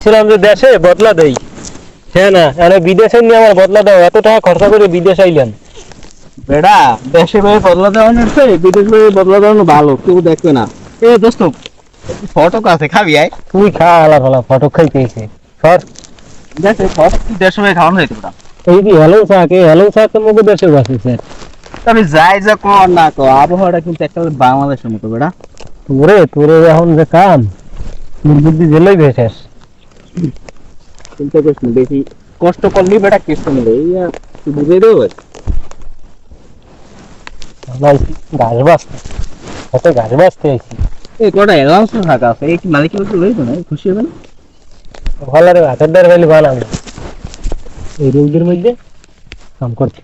ছিলাম যে দেশে বদলা দেই, হ্যাঁ না আরে বিদেশে নিয়ে আমার বদলা দাও, এত টাকা খরচা করে বিদেশ আইলেন। বেটা, দেশে ভাই বদলা দেওয়া নিচ্ছে, বিদেশ ভাই বদলা দেওয়ানো ভালো, কেউ দেখবে না। এ দোস্ত, ফটক আছে, খাবি আয়। তুই খা, আলা ফালা ফটো খাইতেছে সর। দেশে ফটক দেড়শো ভাই খাওয়ানো যাইতে বেটা। এই কি হ্যালো থাকে, হ্যালো থাকে মধ্যে দেশে বাসে স্যার। তবে যাই যা কর না কর, আবহাওয়াটা কিন্তু একটা বাংলাদেশের মতো বেটা। তোরে তোরে এখন যে কাম, তোর বুদ্ধি জেলেই ভেসেস। চিন্তা করিস না, বেশি কষ্ট করলেই বেটা কেষ্ট মিলে, এই আর তুই বুঝে দেবো। ঘাস বাঁচতে, কত ঘাস বাঁচতে আইছি। এই কটা অ্যালাউন্স থাকা আছে, এই কি মালিকের বলতে লইতো না, খুশি হবে না? ভালো রে, হাতের দ্বারা খাইলে ভালো, এই রোগের মধ্যে কাম করতে